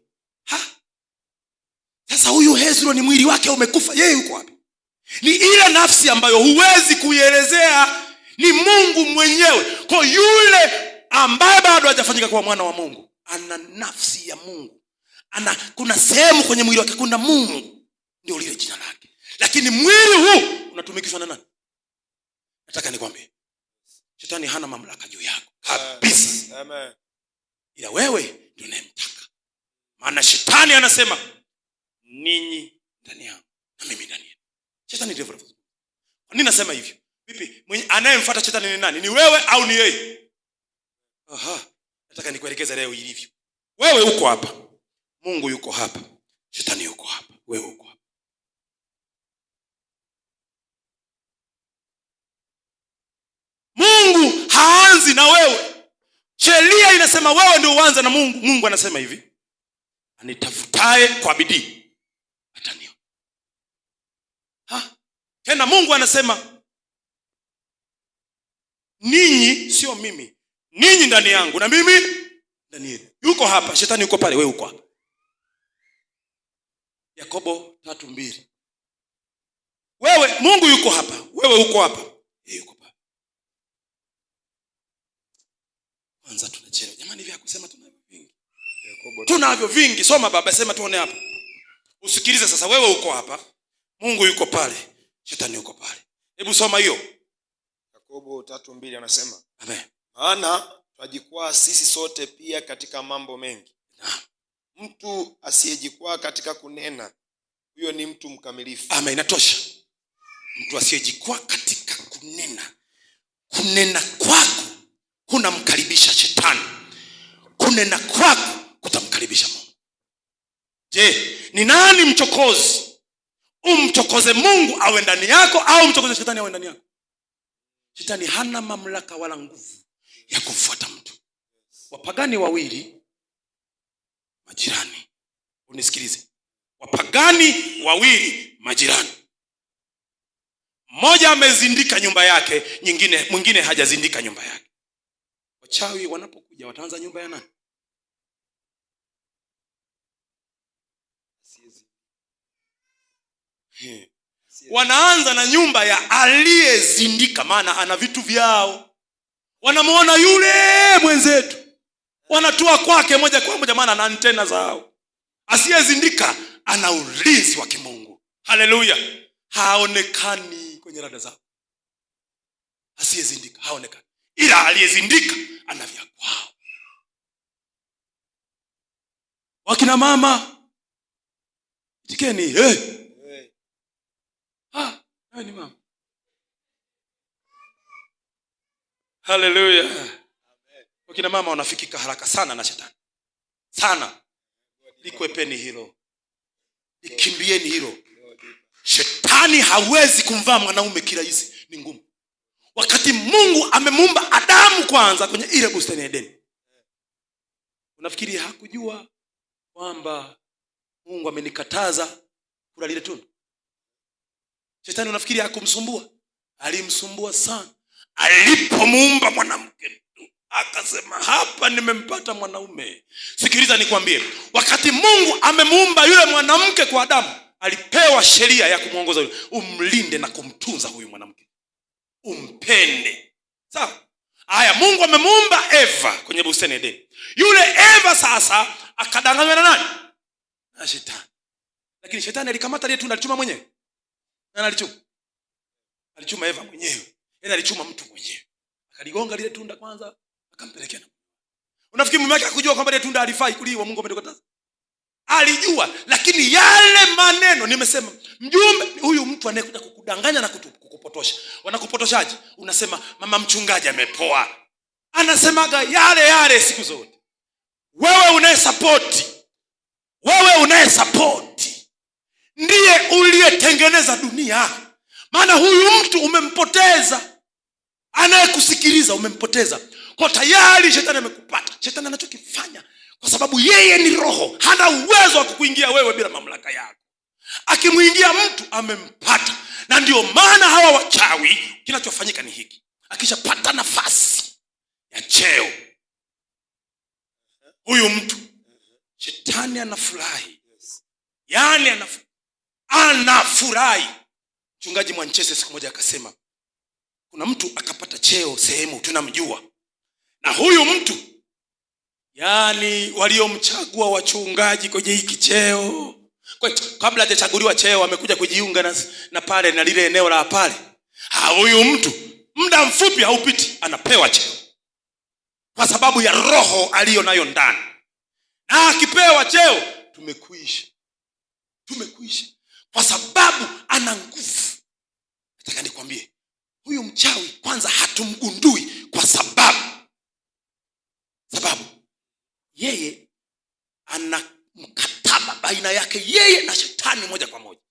Sasa huyu Hezroni mwili wake umekufa, yeye yuko wapi? Ni ile nafsi ambayo huwezi kuielezea, ni Mungu mwenyewe. Kwa yule ambaye bado hajafanyika kuwa mwana wa Mungu, ana nafsi ya Mungu. Kuna sehemu kwenye mwili wake kuna Mungu, ndio lile jina lake. Lakini mwili huu unatumikishwa na nani? Nataka nikwambie, Shetani hana mamlaka juu yako kabisa. Amen. Ila wewe ndio unayemtaka. Maana Shetani anasema ninyi ndani yangu na mimi ndani yenu. Shetani ndivyo. Kwa nini nasema hivyo? Vipi? Anayemfuata Shetani ni nani? Ni wewe au ni yeye? Nataka nikuelekeze leo ilivyo. Wewe uko hapa. Mungu yuko hapa. Shetani yuko hapa. Wewe uko hapa. Mungu haanzi na wewe. Sheria inasema wewe ndio uanze na Mungu. Mungu anasema hivi, anitafutaye kwa bidii ataniona. Tena Mungu anasema ninyi, sio mimi. Ninyi ndani yangu na mimi ndani yenu. Yuko hapa, Shetani yuko pale, wewe uko hapa. Yakobo 3:2. Wewe, Mungu yuko hapa, wewe uko hapa, yeye yuko pale. Kwanza tunachelewa. Jamani, vya kusema tunavyo vingi. Tunavyo vingi. Soma baba, sema tuone hapa. Usikilize sasa, wewe uko hapa, Mungu yuko pale, Shetani yuko pale. Hebu soma hiyo. Yakobo 3:2 anasema, Amen. Maana twajikwaa sisi sote pia katika mambo mengi. Mtu asiyejikwaa katika kunena, huyo ni mtu mkamilifu. Amen, inatosha. Mtu asiyejikwaa katika kunena. Kunena kwako kunamkaribisha Shetani. Kunena kwako kutamkaribisha Mungu. Je, ni nani mchokozi? Umchokoze Mungu awe ndani yako au mchokoze Shetani awe ndani yako? Shetani hana mamlaka wala nguvu ya kumfuata mtu. Wapagani wawili majirani. Unisikilize. Wapagani wawili majirani. Mmoja amezindika nyumba yake, mwingine hajazindika nyumba yake. Wachawi wanapokuja wataanza nyumba ya nani? Wanaanza na nyumba ya aliyezindika, maana ana vitu vyao. Wanamuona yule mwenzetu, wanatua kwake moja kwa moja, maana ana antena zao. Asiyezindika ana ulinzi wa kimungu. Haleluya. haonekani kwenye rada zao. Asiyezindika haonekani, ila aliyezindika ana vya kwao. Wakina mama itikeni, ni mama. Haleluya. Wakina mama wanafikika haraka sana na shetani sana. Likwepeni hilo, likimbieni hilo. Shetani hawezi kumvaa mwanaume kirahisi, ni ngumu. Wakati Mungu amemuumba Adamu kwanza kwenye ile bustani ya Edeni, unafikiri hakujua kwamba Mungu amenikataza kula lile tunda? Shetani unafikiri hakumsumbua? Alimsumbua sana. Alipomuumba mwanamke akasema, hapa nimempata mwanaume. Sikiliza nikwambie, wakati Mungu amemuumba yule mwanamke kwa Adamu, alipewa sheria ya kumuongoza yule, umlinde na kumtunza huyu mwanamke, umpende. Sawa? Haya, Mungu amemuumba Eva kwenye bustani Edeni. Yule Eva sasa akadanganywa na nani? Na shetani. Lakini shetani alikamata ile tunda, alichuma mwenyewe. Nani alichuma? Alichuma Eva mwenyewe. Yeye alichuma mtu mwenyewe. Akaligonga lile tunda kwanza, akampelekea. Unafikiri mume wake hakujua kwamba ile tunda halifai kuliwa? Mungu amekataza. Alijua, lakini yale maneno nimesema, mjumbe huyu mtu anayekuja kukudanganya na kukupotosha. Wanakupotoshaje? Unasema mama mchungaji amepoa. Anasemaga yale siku zote. Wewe unayesapoti ndiye uliyetengeneza dunia. Maana huyu mtu umempoteza, anayekusikiliza umempoteza. Kwa tayari shetani amekupata. Shetani anachokifanya, kwa sababu yeye ni roho, hana uwezo wa kukuingia wewe bila mamlaka yako. Akimuingia mtu amempata. Na ndio maana hawa wachawi, kinachofanyika ni hiki: akishapata nafasi ya cheo huyu mtu, shetani anafurahi. Yaani anafurahi. Mchungaji Mwanchese siku moja akasema, kuna mtu akapata cheo sehemu tunamjua, na huyu mtu, yaani waliomchagua wachungaji kwenye hiki cheo, kabla hajachaguliwa cheo amekuja kujiunga na pale na lile eneo la pale. Huyu mtu muda mfupi haupiti anapewa cheo, kwa sababu ya roho aliyo nayo ndani. Na akipewa cheo, tumekuisha, kwa sababu ana nguvu. Nataka nikwambie, huyu mchawi kwanza hatumgundui, kwa sababu yeye ana mkataba baina yake yeye na shetani moja kwa moja.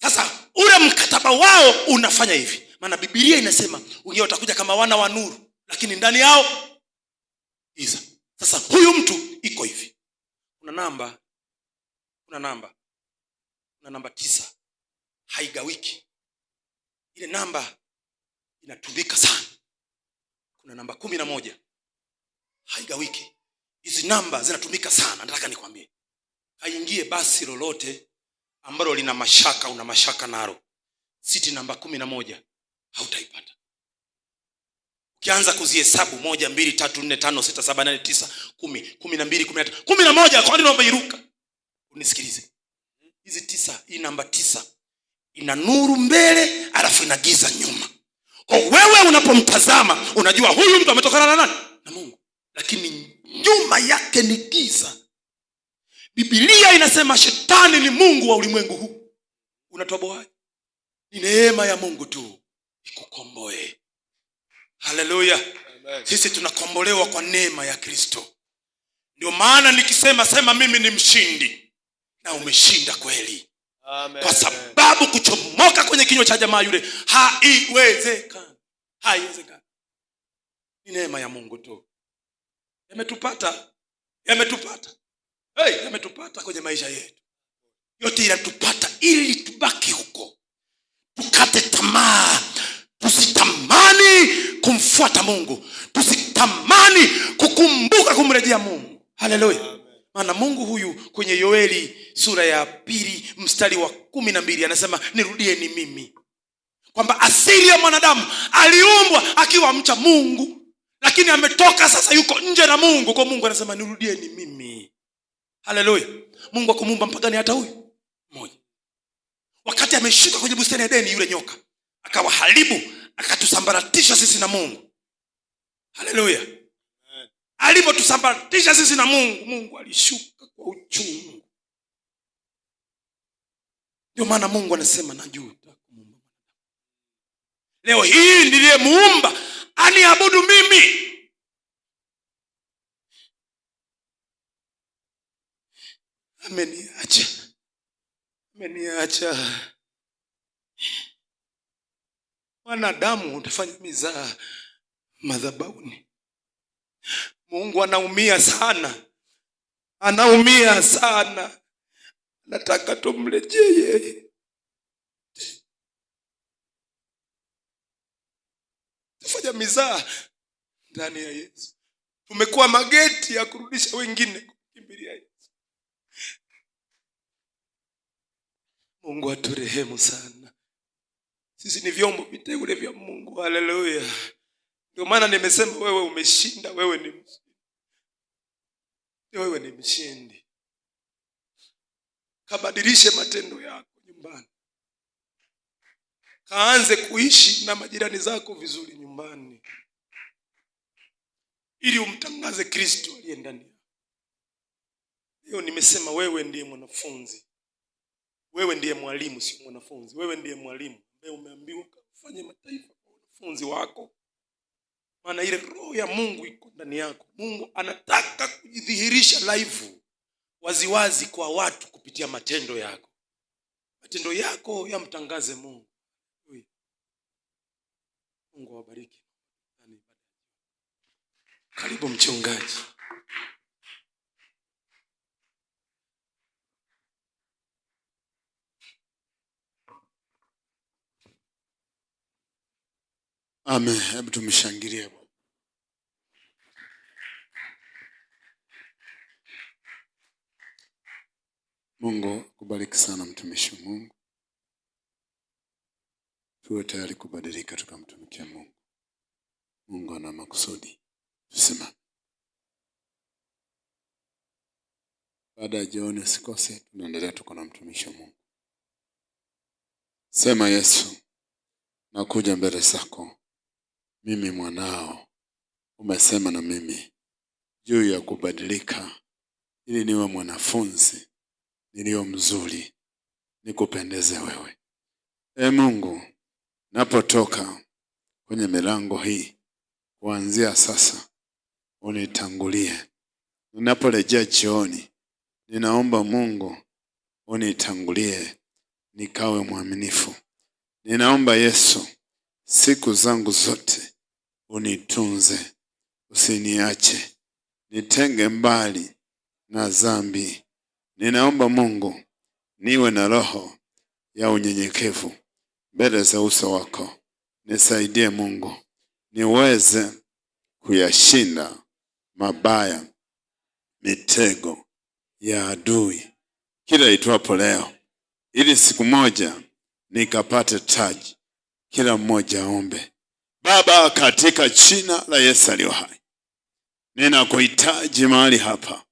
Sasa ule mkataba wao unafanya hivi, maana Biblia inasema wengine watakuja kama wana wa nuru, lakini ndani yao giza. Sasa huyu mtu iko hivi, kuna namba 9 haigawiki. Ile namba inatumika sana. Kuna namba 11 haigawiki. Hizi namba zinatumika sana. Nataka nikwambie, haingie basi lolote ambalo lina mashaka, una mashaka nalo. Siti namba 11 hautaipata. Ukianza kuzihesabu 1 2 3 4 5 6 7 8 9 10 12 13 11, kwa nini unairuka? Unisikilize. Hizi 9, hii namba 9 ina nuru mbele alafu ina giza nyuma. Kwa wewe unapomtazama unajua huyu mtu ametokana na nani? Na Mungu. Lakini nyuma yake ni giza. Biblia inasema shetani ni mungu wa ulimwengu huu. Unatoboaje? Ni neema ya Mungu tu ikukomboe. Haleluya. Sisi tunakombolewa kwa neema ya Kristo. Ndio maana nikisema sema mimi ni mshindi, na umeshinda kweli. Amen. Kwa sababu kuchomoka kwenye kinywa cha jamaa yule haiwezekani. Ni neema ya Mungu tu. Yametupata kwenye maisha yetu. Yote inatupata ili tubaki huko. Tukate tamaa. Tusitamani kumfuata Mungu. Tusitamani kukumbuka kumrejea Mungu. Haleluya. Maana Mungu huyu kwenye Yoeli sura ya 2 mstari wa 12 anasema nirudieni mimi. Kwamba asili ya mwanadamu aliumbwa akiwa mcha Mungu, lakini ametoka sasa yuko nje na Mungu. Kwa Mungu anasema nirudieni mimi. Haleluya. Mungu akumuumba mpagani hata huyu mmoja. wakati ameshuka kwenye bustani ya Edeni, yule nyoka akawaharibu, akatusambaratisha sisi na Mungu. Haleluya. Alipotusambaratisha sisi na Mungu, Mungu alishuka kwa uchungu. Ndio maana Mungu anasema najuta kumuumba. Leo hii niliyemuumba aniabudu mimi. Ameniacha. Wanadamu utafanya mizaa madhabahuni. Mungu anaumia sana. Nataka tumrejee. Tufanya mizaa ndani ya Yesu. Tumekuwa mageti ya kurudisha wengine kukimbilia Yesu. Mungu aturehemu sana. Sisi ni vyombo viteule vya Mungu. Haleluya. Ndio maana nimesema wewe umeshinda, wewe ni mshindi. Kabadilishe matendo yako nyumbani. Kaanze kuishi na majirani zako vizuri nyumbani, ili umtangaze Kristo aliye ndani. Leo nimesema wewe ndiye mwanafunzi. Wewe ndiye mwalimu, sio mwanafunzi. Wewe ndiye mwalimu ambaye umeambiwa kufanye mataifa kwa wanafunzi wako. Maana ile roho ya Mungu iko ndani yako. Mungu anataka kujidhihirisha live, waziwazi kwa watu kupitia matendo yako. Matendo yako yamtangaze Mungu. Mungu awabariki. Karibu mchungaji. Amen. Hebu tumshangilie. Mungu kubariki sana mtumishi wa Mungu. Tuwe tayari kubadilika tukamtumikia Mungu. Mungu ana makusudi. Tusimame. Baada ya jioni usikose, tunaendelea tuko na mtumishi wa Mungu. Sema Yesu, nakuja mbele zako. Mimi mwanao, umesema na mimi juu ya kubadilika ili niwe mwanafunzi nilio mzuri, nikupendeze wewe. Mungu, napotoka kwenye milango hii, kuanzia sasa unitangulie. Ninaporejea jioni, ninaomba Mungu unitangulie nikawe mwaminifu. Ninaomba Yesu, siku zangu zote unitunze, usiniache, nitenge mbali na dhambi. Ninaomba Mungu niwe na roho ya unyenyekevu mbele za uso wako. Nisaidie Mungu niweze kuyashinda mabaya, mitego ya adui kila itwapo leo, ili siku moja nikapate taji. Kila mmoja aombe. Baba, katika jina la Yesu aliye hai, ninakuhitaji mahali hapa.